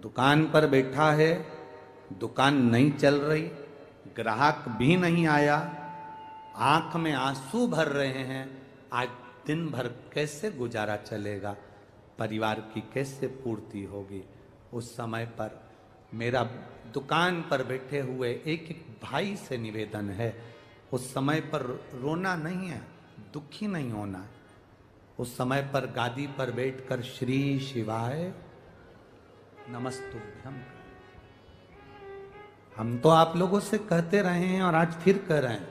दुकान पर बैठा है, दुकान नहीं चल रही, ग्राहक भी नहीं आया, आंख में आंसू भर रहे हैं। आज दिन भर कैसे गुजारा चलेगा, परिवार की कैसे पूर्ति होगी। उस समय पर मेरा दुकान पर बैठे हुए एक एक भाई से निवेदन है, उस समय पर रोना नहीं है, दुखी नहीं होना। उस समय पर गादी पर बैठकर श्री शिवाय नमस्तुभ्यम, हम तो आप लोगों से कहते रहे हैं और आज फिर कह रहे हैं।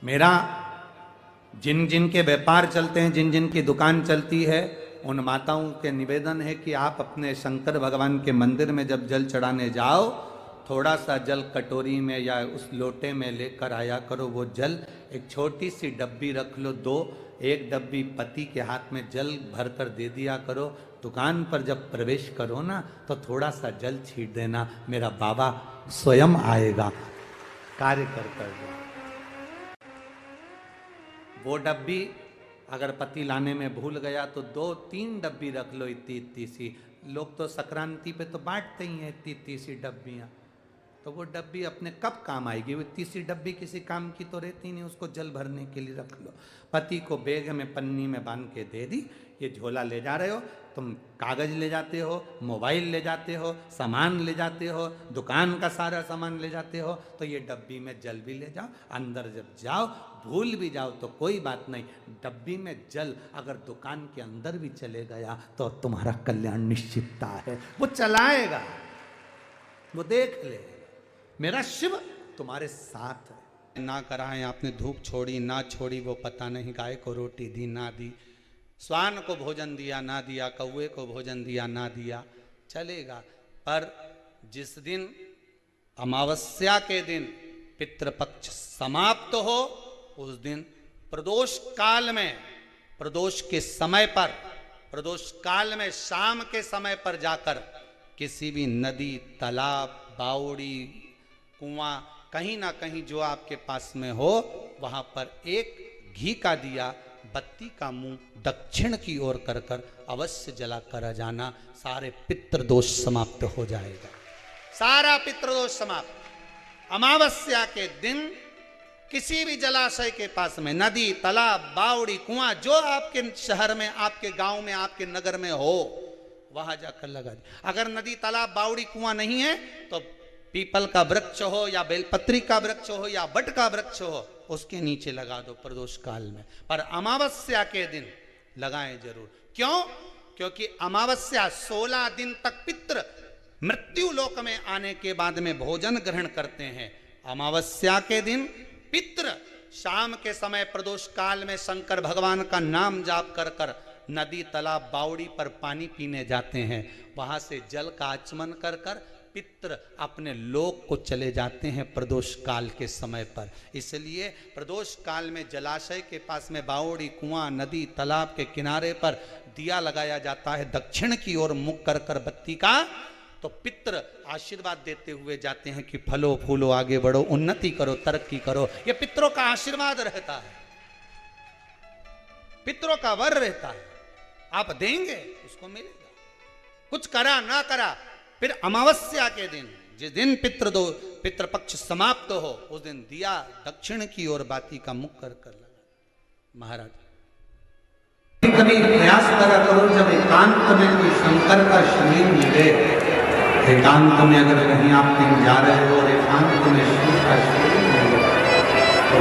मेरा जिन जिन के व्यापार चलते हैं, जिन जिन की दुकान चलती है, उन माताओं के निवेदन है कि आप अपने शंकर भगवान के मंदिर में जब जल चढ़ाने जाओ, थोड़ा सा जल कटोरी में या उस लोटे में लेकर आया करो। वो जल एक छोटी सी डब्बी रख लो, एक डब्बी पति के हाथ में जल भरकर दे दिया करो। दुकान पर जब प्रवेश करो ना, तो थोड़ा सा जल छीट देना, मेरा बाबा स्वयं आएगा कार्य कर। वो डब्बी अगर पति लाने में भूल गया तो 2-3 डब्बी रख लो, इतनी सी। लोग तो संक्रांति पे तो बांटते ही हैं इतनी सी डब्बियाँ, तो वो डब्बी अपने कब काम आएगी। वो इतनी सी डब्बी किसी काम की तो रहती नहीं, उसको जल भरने के लिए रख लो। पति को बैग में पन्नी में बांध के दे दी, ये झोला ले जा रहे हो, तुम कागज ले जाते हो, मोबाइल ले जाते हो, सामान ले जाते हो, दुकान का सारा सामान ले जाते हो, तो ये डब्बी में जल भी ले जाओ। अंदर जब जाओ, भूल भी जाओ तो कोई बात नहीं, डब्बी में जल अगर दुकान के अंदर भी चले गया तो तुम्हारा कल्याण निश्चितता है। वो चलाएगा, वो देख ले, मेरा शिव तुम्हारे साथ है। ना कराएं आपने धूप छोड़ी ना छोड़ी वो पता नहीं, गाय को रोटी दी ना दी, स्वान को भोजन दिया ना दिया, कौवे को भोजन दिया ना दिया, चलेगा। पर जिस दिन अमावस्या के दिन पितृपक्ष समाप्त हो, उस दिन प्रदोष काल में, प्रदोष के समय पर, प्रदोष काल में शाम के समय पर जाकर किसी भी नदी, तालाब, बावड़ी, कुआं, कहीं ना कहीं जो आपके पास में हो, वहां पर एक घी का दिया, बत्ती का मुंह दक्षिण की ओर कर कर अवश्य जला कर जाना। सारे पितृदोष समाप्त हो जाएगा, सारा पितृदोष समाप्त। अमावस्या के दिन किसी भी जलाशय के पास में, नदी, तालाब, बावड़ी, कुआं, जो आपके शहर में, आपके गांव में, आपके नगर में हो, वहां जाकर लगा दे। अगर नदी, तालाब, बावड़ी, कुआं नहीं है तो पीपल का वृक्ष हो या बेलपत्री का वृक्ष हो या बट का वृक्ष हो, उसके नीचे लगा दो प्रदोष काल में। पर अमावस्या के दिन लगाएं जरूर। क्यों? क्योंकि अमावस्या 16 दिन तक पितृ मृत्यु लोक में आने के बाद में भोजन ग्रहण करते हैं। अमावस्या के दिन पितृ शाम के समय प्रदोष काल में शंकर भगवान का नाम जाप कर कर नदी, तालाब, बावड़ी पर पानी पीने जाते हैं। वहां से जल का आचमन कर कर पितृ अपने लोक को चले जाते हैं प्रदोष काल के समय पर। इसलिए प्रदोष काल में जलाशय के पास में, बावड़ी, कुआं, नदी, तालाब के किनारे पर दिया लगाया जाता है दक्षिण की ओर मुख कर कर बत्ती का, तो पितृ आशीर्वाद देते हुए जाते हैं कि फलो फूलो, आगे बढ़ो, उन्नति करो, तरक्की करो। यह पितरों का आशीर्वाद रहता है, पितरों का वर रहता है। आप देंगे उसको मिलेगा, कुछ करा ना करा। फिर अमावस्या के दिन, जिस दिन पितृपक्ष समाप्त हो, उस दिन दिया दक्षिण की ओर बाती का मुख कर कर लगा। महाराज कभी प्रयास करा करो, जब एकांत में कोई शंकर का शरीर मिले, एकांत में अगर कहीं आप कहीं जा रहे हो और एकांत में शिव का शरीर मिले, तो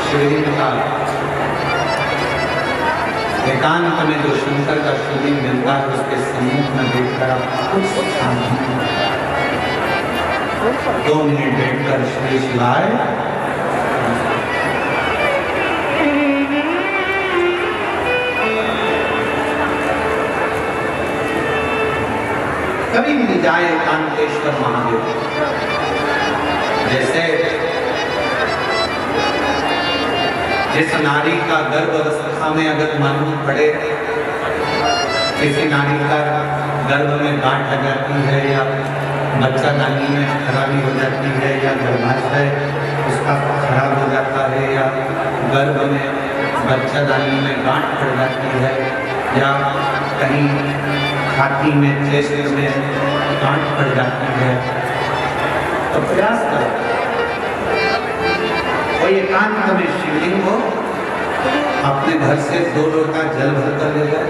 शरीर का एकांत में जो शंकर का शरीर मिलता है, उसके सम्मुख में बैठकर आप कुछ 2 मिनट बैठकर श्री शिवाय कभी मिल जाए एकांतेश्वर महादेव। जैसे जिस नारी का गर्भ अवस्था में अगर मालूम पड़े, किसी नारी का गर्भ में गांठ आ जाती है या बच्चा नानी में खराबी हो जाती है या गर्भाशय उसका खराब हो जाता है या गर्भ में बच्चा नानी में गांठ पड़ जाती है या कहीं छाती में, चेस्ट में गांठ पड़ जाती है, तो प्रयास करो कोई एकांत में शिवलिंग हो, अपने घर से 2 लोटा जल भर कर ले जाए।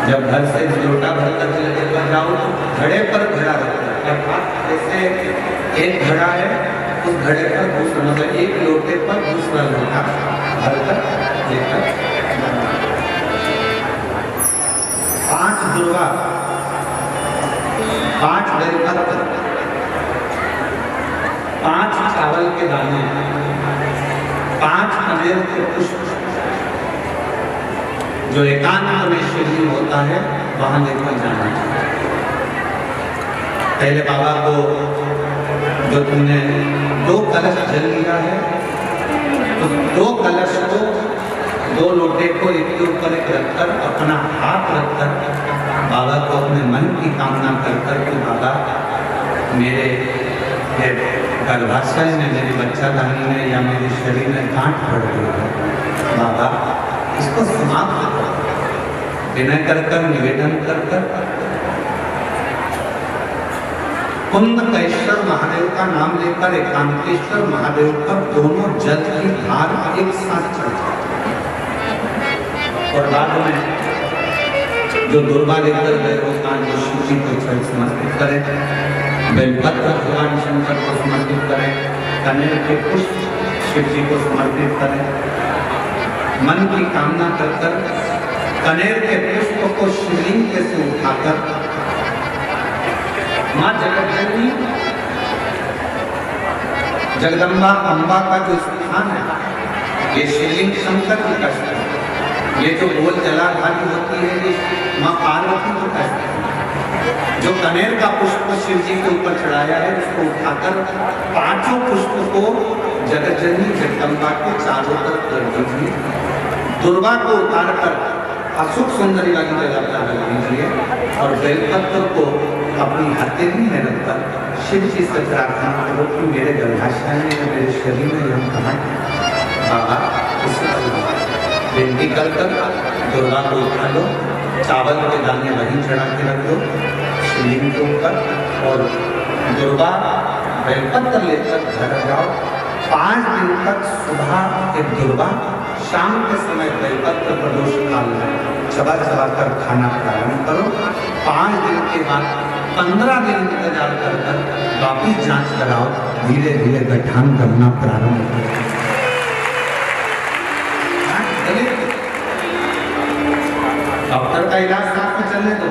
जब घर से लोटा भर कर जल लेकर जाओ तो घड़े पर घड़ा रखो। जैसे एक घड़ा है, उस घड़े पर दूसरा, मतलब एक लोटे पर दूसरा लोटा भर कर लेकर 5 दुर्वा, 5 बेलपत्र, 5 चावल के दाने, 5 कनेर के पुष्प, जो एकांत में शिवलिंग होता है वहां लेकर जाना चाहिए। पहले बाबा को जो तुमने 2 कलश जल लिया है, तो 2 कलश को 2 लोटे को एक के ऊपर एक रखकर, अपना हाथ रखकर बाबा को अपने मन की कामना कर कर के बाबा मेरे गर्भाशय में, मेरी बच्चादानी में या मेरे शरीर में गांठ पड़ गई है, बाबा इसको समाप्त करो। विनय कर कर, निवेदन कर कर कुंदकेश्वर महादेव का नाम लेकर एकांतेश्वर महादेव पर दोनों जल की धार एक साथ चल जाए। और बाद में जो दुर्वा लेकर गए वो कांजो शिव जी को समर्पित करें, बेलपत्र भगवान शंकर को समर्पित करें, कनेर के पुष्प शिव जी को समर्पित करें। मन की कामना कर कर कनेर के पुष्प को शिवलिंग के से उठाकर मां जगतजननी जगदम्बा अम्बा का जो स्थान है, ये शिवलिंग शंकर जी का स्थान है। ये जो गोल जलाधारी होती है ये मां पार्वती जी का स्थान है। जो कनेर का पुष्प शिव जी के ऊपर चढ़ाया है, उसको उठाकर 5 पुष्प को जगतजननी जगदम्बा के चारों तरफ कर दीजिए। दुर्वा को उतार कर अशोक सुंदरी वाली जगह पर रख दीजिए और बेलपत्र को अपनी हथेली में रखकर शिव जी से प्रार्थना करो कि मेरे गर्भाशय में या मेरे शरीर में हम कहाँ बाबा इसे बेनती कर कर दुर्गा को उठा लो, चावल के दाने वहीं चढ़ा के रख दो शिवलिंग के ऊपर, और दुर्गा बेलपत्र लेकर घर जाओ। 5 दिन तक सुबह एक दुर्वा, शाम के समय बेलपत्र प्रदोष काल में चबा चबा कर खाना प्रारंभ करो। 5 दिन के बाद 15 दिन इंतजार कर कर वापिस जांच कराओ, धीरे धीरे गठान करना प्रारंभ करो। डॉक्टर का इलाज साथ में चलने दो,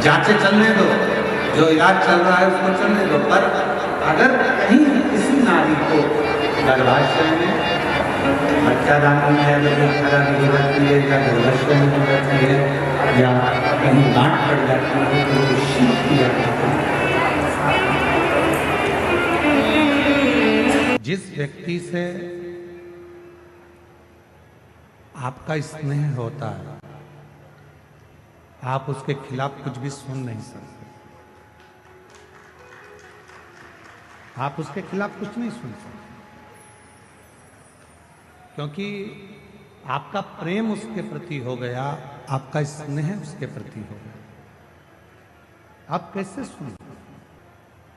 जांचें चलने दो, जो इलाज चल रहा है उसको चलने दो। पर अगर कहीं किसी नारी को गर्भाशय में बच्चादानी है, खराबी हो जाती है या गर्भाशय में हो जाती है या कहीं गांठ पड़ जाती है तो शीश किया जाता है। जिस व्यक्ति से आपका स्नेह होता है, आप उसके खिलाफ कुछ भी सुन नहीं सकते, आप उसके खिलाफ कुछ नहीं सुन सकते, क्योंकि आपका प्रेम उसके प्रति हो गया, आपका स्नेह उसके प्रति हो गया। आप कैसे सुन?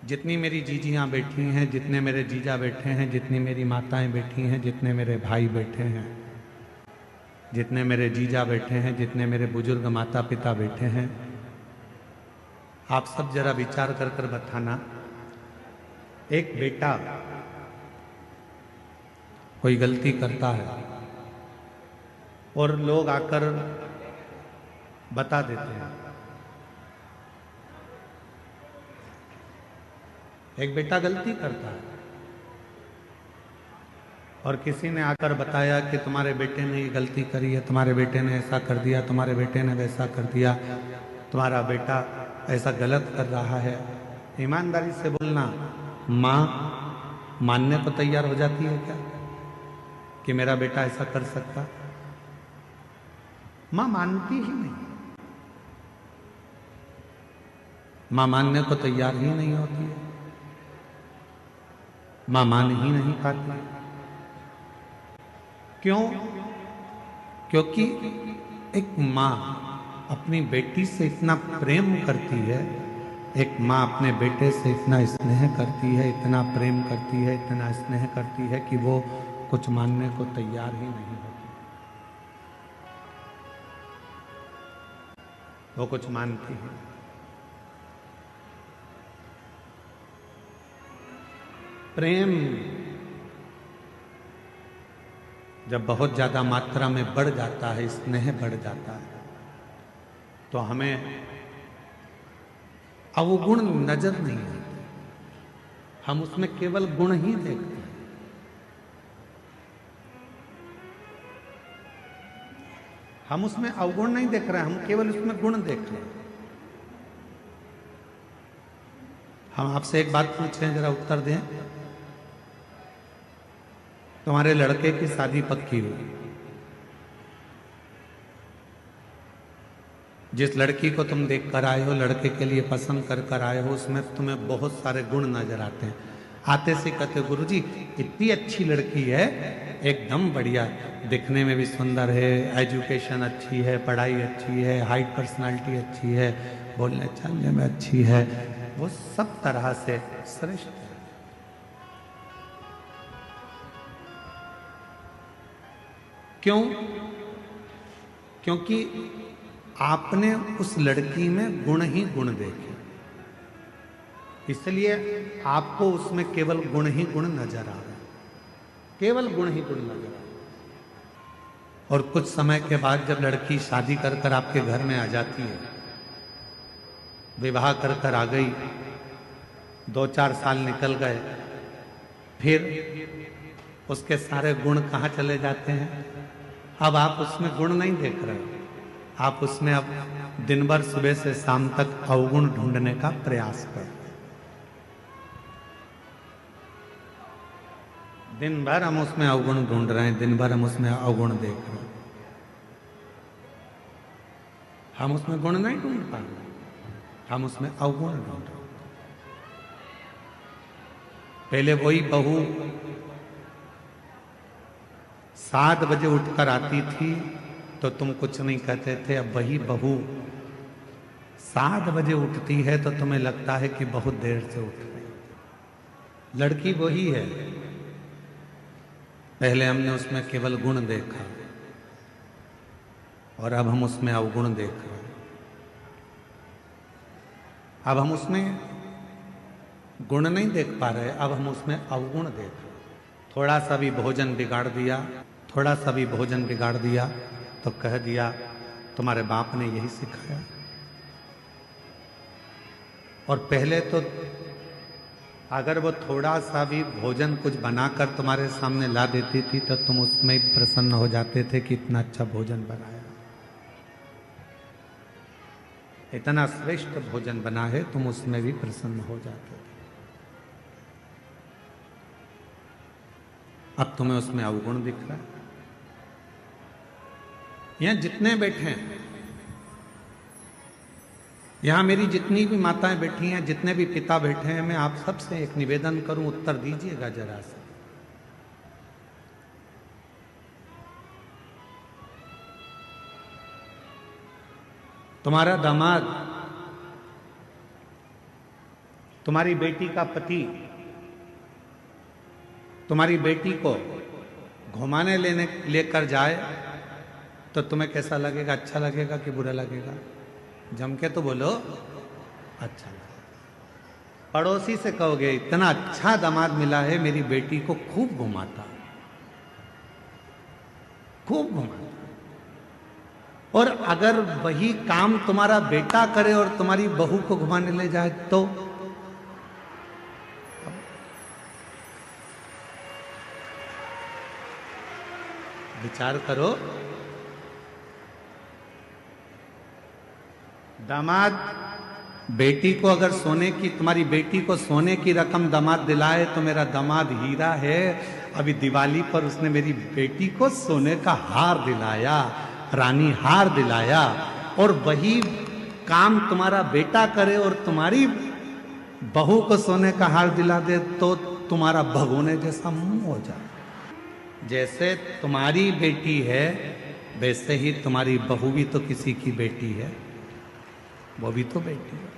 जितनी मेरी जीजियां बैठी हैं, जितने मेरे जीजा बैठे हैं, जितनी मेरी माताएं बैठी हैं, जितने मेरे भाई बैठे हैं, जितने मेरे जीजा बैठे हैं, जितने मेरे बुजुर्ग माता पिता बैठे हैं, आप सब जरा विचार कर कर बताना, एक बेटा कोई गलती करता है और लोग आकर बता देते हैं। एक बेटा गलती करता है और किसी ने आकर बताया कि तुम्हारे बेटे ने ये गलती करी है, तुम्हारे बेटे ने ऐसा कर दिया, तुम्हारे बेटे ने वैसा कर दिया, तुम्हारा बेटा ऐसा गलत कर रहा है। ईमानदारी से बोलना, माँ मानने को तैयार हो जाती है क्या कि मेरा बेटा ऐसा कर सकता? माँ मानती ही नहीं, माँ मानने को तैयार ही नहीं होती है, माँ मान ही नहीं पाती। क्यों? क्योंकि एक माँ अपनी बेटी से इतना प्रेम करती है, एक माँ अपने बेटे से इतना स्नेह करती है, इतना प्रेम करती है, इतना स्नेह करती है कि वो कुछ मानने को तैयार ही नहीं होती। वो कुछ मानती है। प्रेम जब बहुत ज्यादा मात्रा में बढ़ जाता है, स्नेह बढ़ जाता है, तो हमें अवगुण नजर नहीं आते, हम उसमें केवल गुण ही देखते हैं। हम उसमें अवगुण नहीं देख रहे हैं, हम केवल उसमें गुण देख रहे हैं। हम आपसे एक बात पूछें, जरा उत्तर दें। तुम्हारे लड़के की शादी पक्की हुई, जिस लड़की को तुम देख कर आए हो, लड़के के लिए पसंद कर कर आए हो, उसमें तुम्हें बहुत सारे गुण नजर आते हैं। आते से कहते गुरुजी इतनी अच्छी लड़की है, एकदम बढ़िया, दिखने में भी सुंदर है, एजुकेशन अच्छी है, पढ़ाई अच्छी है, हाइट पर्सनालिटी अच्छी है, बोलने चालने में अच्छी है, वो सब तरह से श्रेष्ठ है। क्यों? क्योंकि आपने उस लड़की में गुण ही गुण देखे, इसलिए आपको उसमें केवल गुण ही गुण नजर आ रहा है, केवल गुण ही गुण नजर आ रहा है। और कुछ समय के बाद जब लड़की शादी कर कर आपके घर में आ जाती है, विवाह कर कर आ गई, 2-4 साल निकल गए, फिर उसके सारे गुण कहाँ चले जाते हैं? अब आप उसमें गुण नहीं देख रहे, आप उसमें अब दिन भर सुबह से शाम तक अवगुण ढूंढने का प्रयास कर। दिन भर हम उसमें अवगुण ढूंढ रहे हैं, दिन भर हम उसमें अवगुण देख रहे हैं, हम उसमें गुण नहीं ढूंढ पा रहे, हम उसमें अवगुण ढूंढ रहे। पहले वही बहू 7 बजे उठकर आती थी तो तुम कुछ नहीं कहते थे, अब वही बहू 7 बजे उठती है तो तुम्हें लगता है कि बहुत देर से उठ रही। लड़की वही है, पहले हमने उसमें केवल गुण देखा और अब हम उसमें अवगुण देख रहे हैं। अब हम उसमें गुण नहीं देख पा रहे, अब हम उसमें अवगुण देख रहे हैं। थोड़ा सा भी भोजन बिगाड़ दिया, थोड़ा सा भी भोजन बिगाड़ दिया तो कह दिया तुम्हारे बाप ने यही सिखाया। और पहले तो अगर वो थोड़ा सा भी भोजन कुछ बनाकर तुम्हारे सामने ला देती थी तो तुम उसमें ही प्रसन्न हो जाते थे कि इतना अच्छा भोजन बनाया, इतना श्रेष्ठ भोजन बना है, तुम उसमें भी प्रसन्न हो जाते थे। अब तुम्हें उसमें अवगुण दिख रहा है। यहां जितने बैठे हैं, यहां मेरी जितनी भी माताएं बैठी हैं, जितने भी पिता बैठे हैं, मैं आप सबसे एक निवेदन करूं, उत्तर दीजिएगा जरा से। तुम्हारा दामाद, तुम्हारी बेटी का पति तुम्हारी बेटी को घुमाने लेकर जाए तो तुम्हें कैसा लगेगा? अच्छा लगेगा कि बुरा लगेगा? जम के तो बोलो, अच्छा लगेगा। पड़ोसी से कहोगे इतना अच्छा दामाद मिला है, मेरी बेटी को खूब घुमाता, खूब घुमाता। और अगर वही काम तुम्हारा बेटा करे और तुम्हारी बहू को घुमाने ले जाए तो विचार करो। दामाद बेटी को अगर सोने की, तुम्हारी बेटी को सोने की रकम दामाद दिलाए तो मेरा दामाद हीरा है। अभी दिवाली पर उसने मेरी बेटी को सोने का हार दिलाया, रानी हार दिलाया। और वही काम तुम्हारा बेटा करे और तुम्हारी बहू को सोने का हार दिला दे तो तुम्हारा भगोने जैसा मुंह हो जाए। जैसे तुम्हारी बेटी है वैसे ही तुम्हारी बहू भी तो किसी की बेटी है, वो भी तो बेटी है।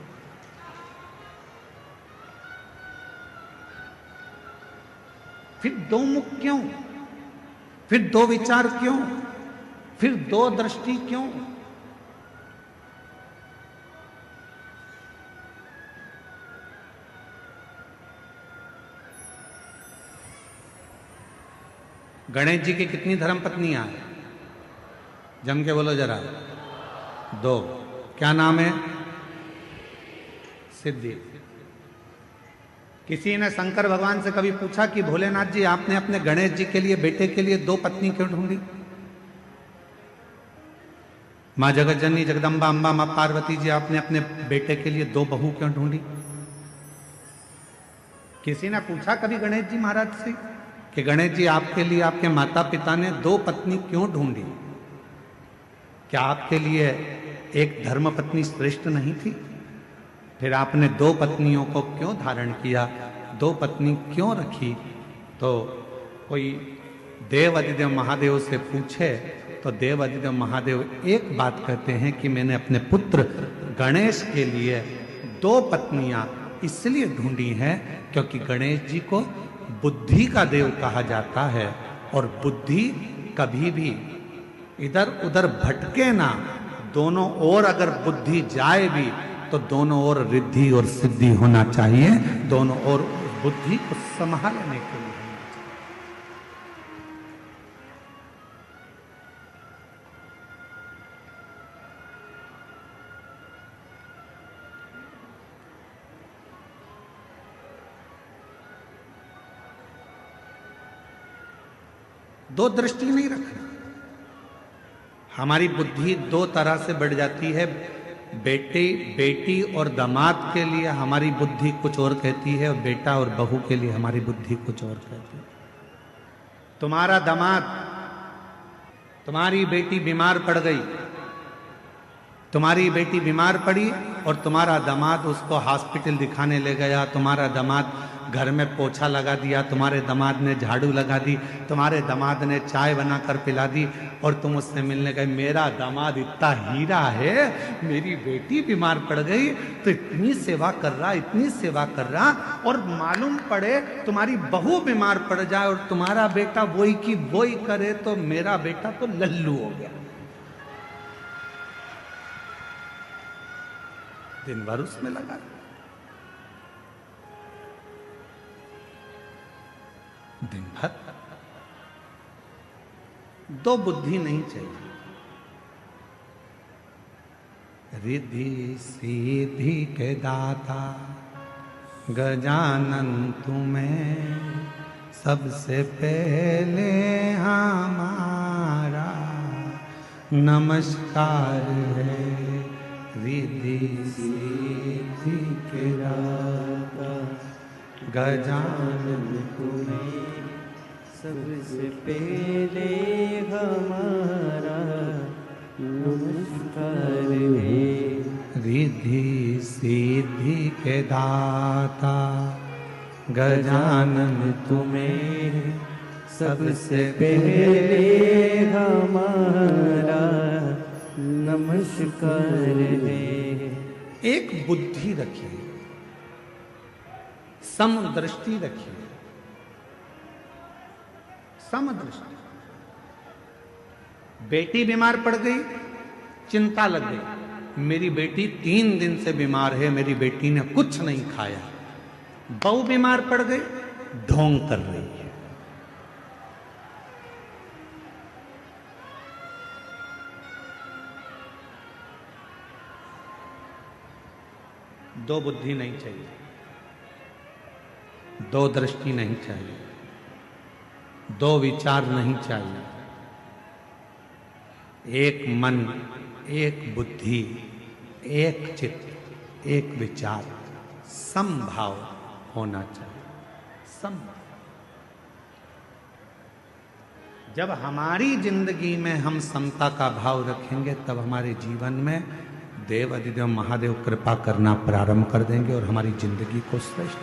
फिर दो मुख क्यों, फिर दो विचार क्यों, फिर दो दृष्टि क्यों? गणेश जी की कितनी धर्म पत्नियां हैं? जम के बोलो जरा। दो। क्या नाम है? सिद्धि। किसी ने शंकर भगवान से कभी पूछा कि भोलेनाथ जी, आपने अपने गणेश जी के लिए, बेटे के लिए दो पत्नी क्यों ढूंढी? मां जगत जननी जगदम्बा अम्बा मां पार्वती जी, आपने अपने बेटे के लिए दो बहू क्यों ढूंढी? किसी ने पूछा कभी गणेश जी महाराज से कि गणेश जी, आपके लिए आपके माता पिता ने दो पत्नी क्यों ढूंढी? क्या आपके लिए एक धर्म पत्नी श्रेष्ठ नहीं थी? फिर आपने दो पत्नियों को क्यों धारण किया, दो पत्नी क्यों रखी? तो कोई देव अधिदेव महादेव से पूछे तो देव अधिदेव महादेव एक बात कहते हैं कि मैंने अपने पुत्र गणेश के लिए दो पत्नियां इसलिए ढूंढी हैं क्योंकि गणेश जी को बुद्धि का देव कहा जाता है, और बुद्धि कभी भी इधर उधर भटके ना। दोनों ओर अगर बुद्धि जाए भी तो दोनों ओर रिद्धि और सिद्धि होना चाहिए, दोनों ओर बुद्धि को संभालने के लिए। दो दृष्टि नहीं रखना। हमारी बुद्धि दो तरह से बढ़ जाती है। बेटी और दामाद के लिए हमारी बुद्धि कुछ और कहती है, और बेटा और बहू के लिए हमारी बुद्धि कुछ और कहती है। तुम्हारा दामाद, तुम्हारी बेटी बीमार पड़ गई, तुम्हारी बेटी बीमार पड़ी और तुम्हारा दामाद उसको हॉस्पिटल दिखाने ले गया। तुम्हारा दामाद घर में पोछा लगा दिया, तुम्हारे दामाद ने झाड़ू लगा दी, तुम्हारे दामाद ने चाय बनाकर पिला दी, और तुम उससे मिलने गए। मेरा दामाद इतना हीरा है, मेरी बेटी बीमार पड़ गई तो इतनी सेवा कर रहा, इतनी सेवा कर रहा, और मालूम पड़े तुम्हारी बहू बीमार पड़ जाए और तुम्हारा बेटा वही की वही करे तो मेरा बेटा तो लल्लू हो गया। दिन भर उसमें लगा। दिन भर। दो बुद्धि नहीं चाहिए। रिद्धि सिद्धि के दाता गजानन तुम्हें सबसे पहले हमारा नमस्कार है। रिद्धि सिद्धि के दाता गजानन तुम्हें सबसे पहले हमारा नमस्कार है। रिद्धि सिद्धि के दाता गजानन तुम्हें सबसे पहले हमारा नमस्कार है। एक बुद्धि रखिए, समदृष्टि रखिए, समदृष्टि। बेटी बीमार पड़ गई, चिंता लग गई, मेरी बेटी 3 दिन से बीमार है, मेरी बेटी ने कुछ नहीं खाया। बहू बीमार पड़ गई, ढोंग कर रही है। दो बुद्धि नहीं चाहिए, दो दृष्टि नहीं चाहिए, दो विचार नहीं चाहिए। एक मन, एक बुद्धि, एक चित्त, एक विचार, समभाव होना चाहिए। समभाव। जब हमारी जिंदगी में हम समता का भाव रखेंगे तब हमारे जीवन में देव अधिदेव महादेव कृपा करना प्रारंभ कर देंगे और हमारी जिंदगी को श्रेष्ठ